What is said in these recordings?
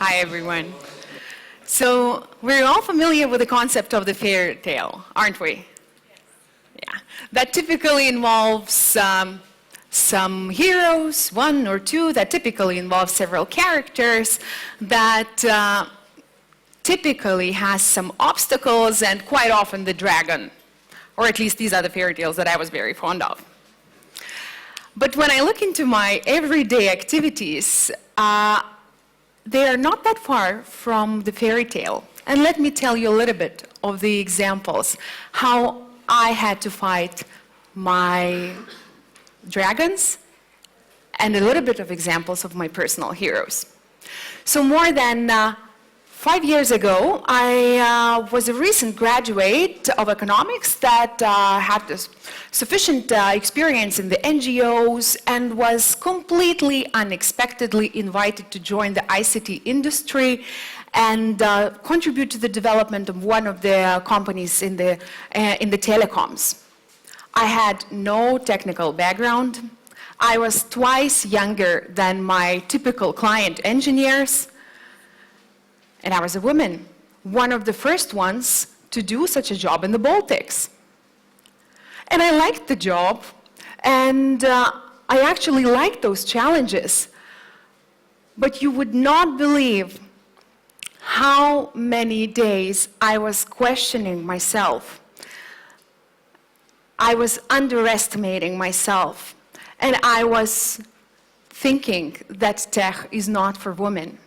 Hi, everyone. So we're all familiar with the concept of the fairy tale, aren't we? Yeah. That typically involves some heroes, one or two, that typically involves several characters, that typically has some obstacles, and quite often the dragon. Or at least these are the fairy tales that I was very fond of. But when I look into my everyday activities, they are not that far from the fairy tale. And let me tell you a little bit of the examples, how I had to fight my dragons, and a little bit of examples of my personal heroes. So more than 5 years ago, I was a recent graduate of economics that had this sufficient experience in the NGOs and was completely unexpectedly invited to join the ICT industry and contribute to the development of one of the companies in the telecoms. I had no technical background. I was twice younger than my typical client engineers. And I was a woman, one of the first ones to do such a job in the Baltics. And I liked the job, and I actually liked those challenges. But you would not believe how many days I was questioning myself. I was underestimating myself, and I was thinking that tech is not for women.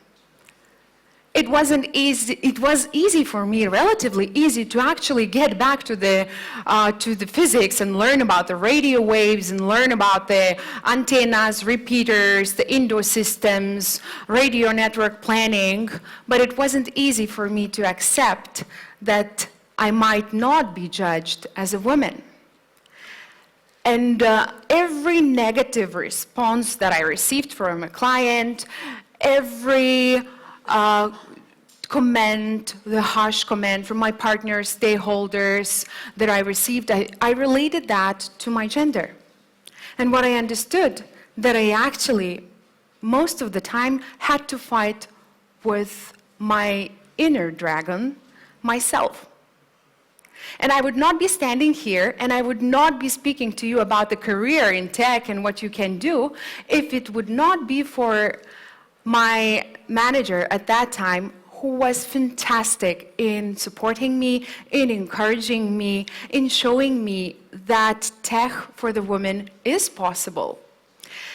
It wasn't easy. It was easy for me, relatively easy, to actually get back to the physics and learn about the radio waves and learn about the antennas, repeaters, the indoor systems, radio network planning. But it wasn't easy for me to accept that I might not be judged as a woman. And every negative response that I received from a client, every comment, the harsh comment from my partners, stakeholders that I received, I related that to my gender. And what I understood, that I actually, most of the time, had to fight with my inner dragon, myself. And I would not be standing here, and I would not be speaking to you about the career in tech and what you can do if it would not be for my manager at that time, who was fantastic in supporting me, in encouraging me, in showing me that tech for the woman is possible.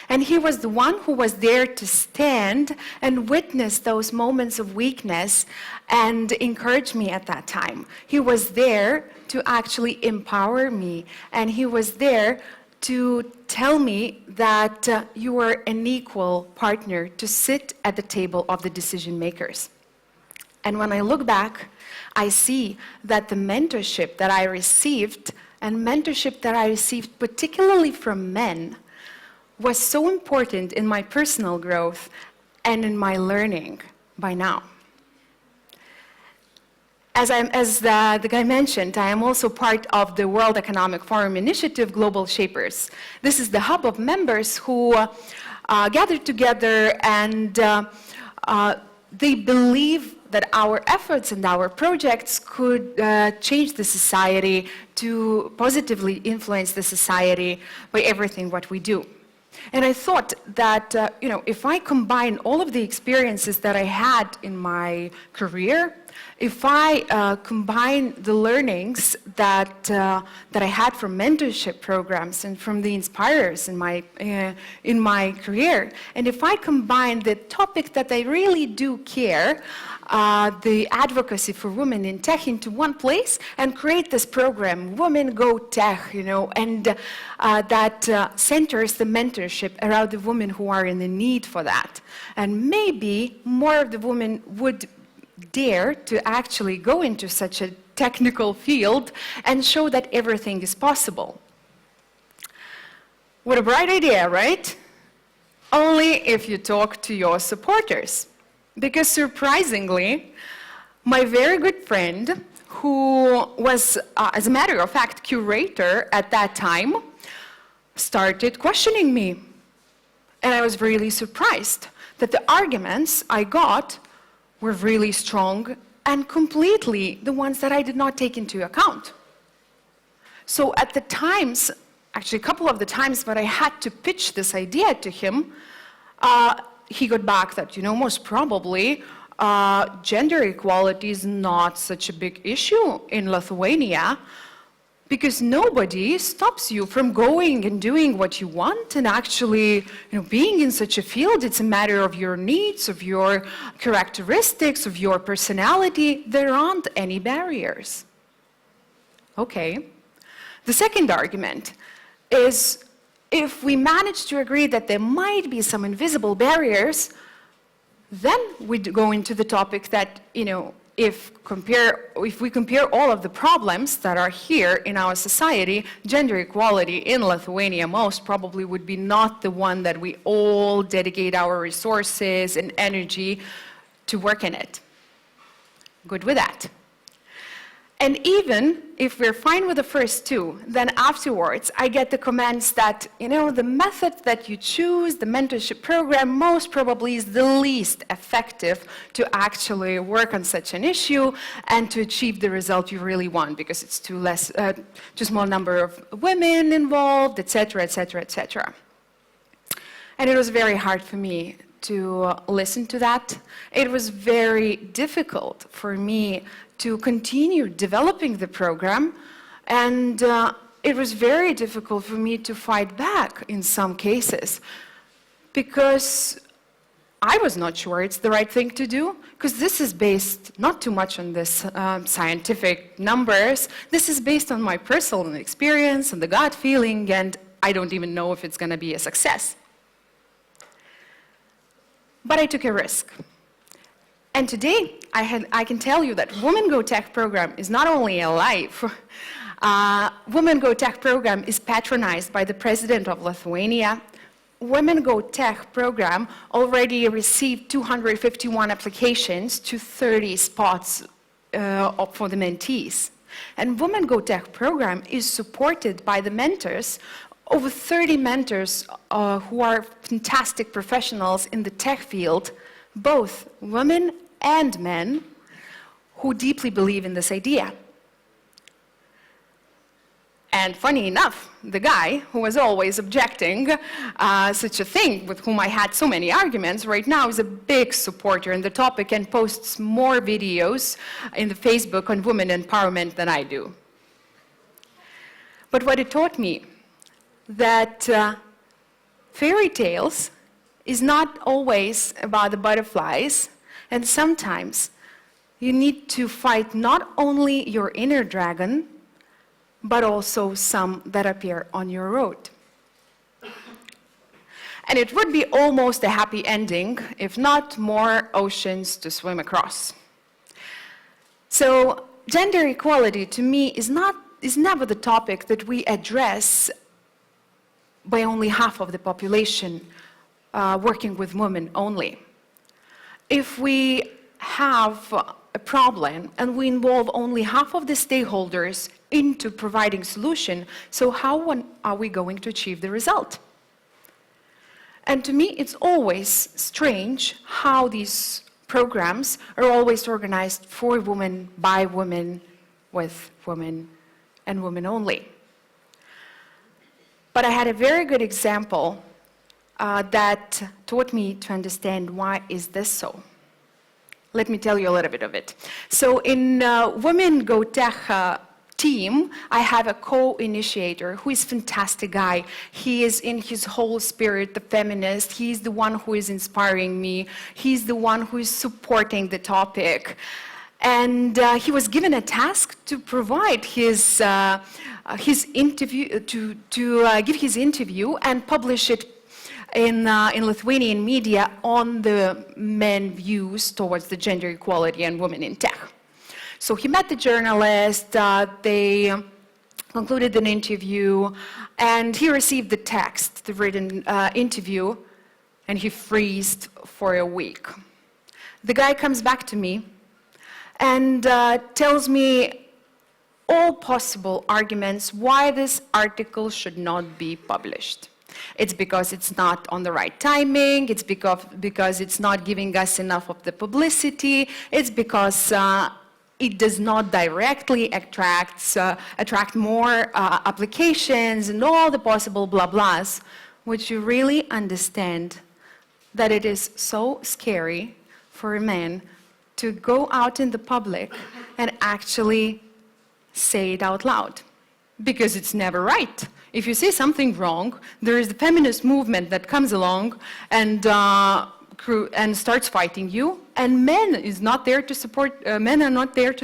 And he was the one who was there to stand and witness those moments of weakness and encourage me at that time. He was there to actually empower me, and he was there to tell me that you are an equal partner to sit at the table of the decision makers. And when I look back, I see that the mentorship that I received, and mentorship that I received particularly from men, was so important in my personal growth and in my learning by now. As the guy mentioned, I am also part of the World Economic Forum Initiative Global Shapers. This is the hub of members who gathered together, and they believe that our efforts and our projects could change the society, to positively influence the society by everything what we do. And I thought that, if I combine all of the experiences that I had in my career, if I combine the learnings that I had from mentorship programs and from the inspirers in my career, and if I combine the topic that I really do care, the advocacy for women in tech, into one place and create this program, Women Go Tech, and that centers the mentorship around the women who are in the need for that. And maybe more of the women would dare to actually go into such a technical field and show that everything is possible. What a bright idea, right? Only if you talk to your supporters. Because surprisingly, my very good friend, who was, as a matter of fact, curator at that time, started questioning me. And I was really surprised that the arguments I got were really strong and completely the ones that I did not take into account. So at the times, actually a couple of the times when I had to pitch this idea to him, he got back that, most probably gender equality is not such a big issue in Lithuania, because nobody stops you from going and doing what you want and actually, being in such a field. It's a matter of your needs, of your characteristics, of your personality. There aren't any barriers. Okay. The second argument is, if we manage to agree that there might be some invisible barriers, then we go into the topic that, if we compare all of the problems that are here in our society, gender equality in Lithuania most probably would be not the one that we all dedicate our resources and energy to work in it. Good with that. And even if we're fine with the first two, then afterwards I get the comments that, the method that you choose, the mentorship program, most probably is the least effective to actually work on such an issue and to achieve the result you really want, because it's too small number of women involved, etc., etc., etc. And it was very hard for me to listen to that. It was very difficult for me to continue developing the program, and it was very difficult for me to fight back in some cases, because I was not sure it's the right thing to do, because this is based not too much on this scientific numbers. This is based on my personal experience and the gut feeling, and I don't even know if it's going to be a success. But I took a risk. And today, I can tell you that Women Go Tech program is not only alive. Women Go Tech program is patronized by the President of Lithuania. Women Go Tech program already received 251 applications to 30 spots for the mentees. And Women Go Tech program is supported by the mentors, over 30 mentors who are fantastic professionals in the tech field, both women and men, who deeply believe in this idea. And funny enough, the guy who was always objecting such a thing, with whom I had so many arguments, right now is a big supporter in the topic and posts more videos in the Facebook on women empowerment than I do. But what it taught me, that fairy tales is not always about the butterflies, and sometimes you need to fight not only your inner dragon, but also some that appear on your road. And it would be almost a happy ending if not more oceans to swim across. So gender equality to me is never the topic that we address by only half of the population working with women only. If we have a problem and we involve only half of the stakeholders into providing solution, so how are we going to achieve the result? And to me, it's always strange how these programs are always organized for women, by women, with women, and women only. But I had a very good example that taught me to understand why is this so. Let me tell you a little bit of it. So in Women Go Tech team, I have a co-initiator who is a fantastic guy. He is in his whole spirit, the feminist. He's the one who is inspiring me. He's the one who is supporting the topic. And he was given a task to provide his interview, to give his interview and publish it in Lithuanian media on the men views towards the gender equality and women in tech. So he met the journalist, they concluded an interview, and he received the text, the written interview, and he freezed for a week. The guy comes back to me and tells me all possible arguments why this article should not be published. It's because it's not on the right timing. It's because it's not giving us enough of the publicity. It's because it does not directly attract more applications and all the possible blah blahs. Would you really understand that it is so scary for a man to go out in the public and actually say it out loud? Because it's never right. If you say something wrong, there is the feminist movement that comes along and starts fighting you, and men are not there to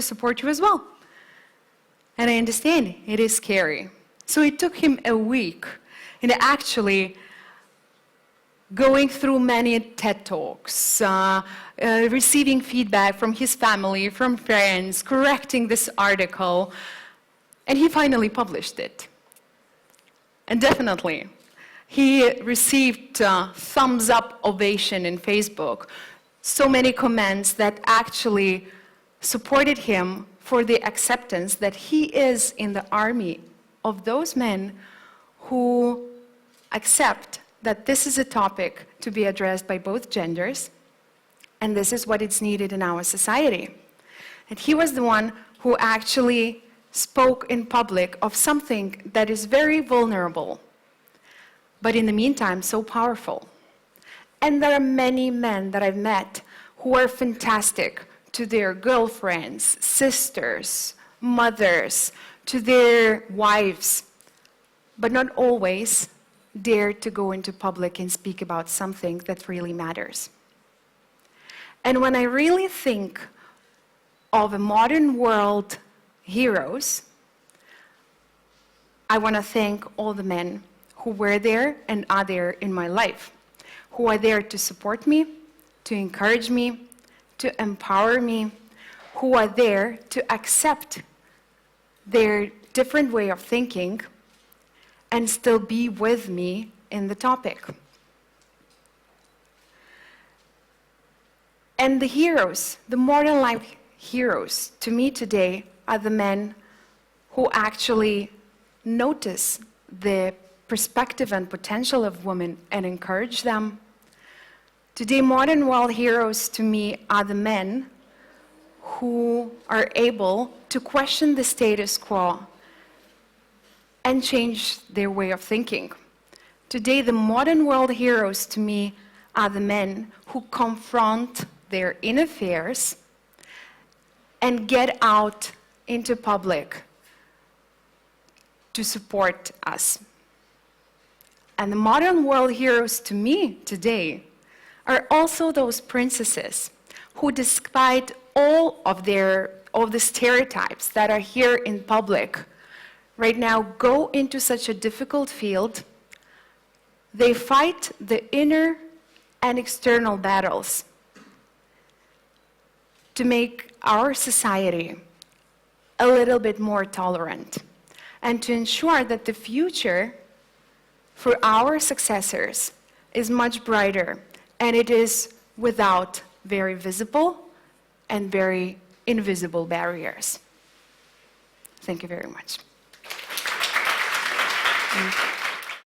support you as well. And I understand it is scary. So it took him a week in actually going through many TED Talks, receiving feedback from his family, from friends, correcting this article, and he finally published it. And definitely, he received thumbs up ovation in Facebook, so many comments that actually supported him for the acceptance that he is in the army of those men who accept that this is a topic to be addressed by both genders, and this is what is needed in our society. And he was the one who actually spoke in public of something that is very vulnerable, but in the meantime, so powerful. And there are many men that I've met who are fantastic to their girlfriends, sisters, mothers, to their wives, but not always dare to go into public and speak about something that really matters. And when I really think of a modern world heroes, I want to thank all the men who were there and are there in my life, who are there to support me, to encourage me, to empower me, who are there to accept their different way of thinking and still be with me in the topic. And the heroes, the modern life heroes, to me today, are the men who actually notice the perspective and potential of women and encourage them. Today, modern world heroes to me are the men who are able to question the status quo and change their way of thinking. Today, the modern world heroes to me are the men who confront their inner fears and get out into public to support us. And the modern world heroes to me today are also those princesses who, despite all of the stereotypes that are here in public, right now go into such a difficult field. They fight the inner and external battles to make our society a little bit more tolerant and to ensure that the future for our successors is much brighter, and it is without very visible and very invisible barriers. Thank you very much.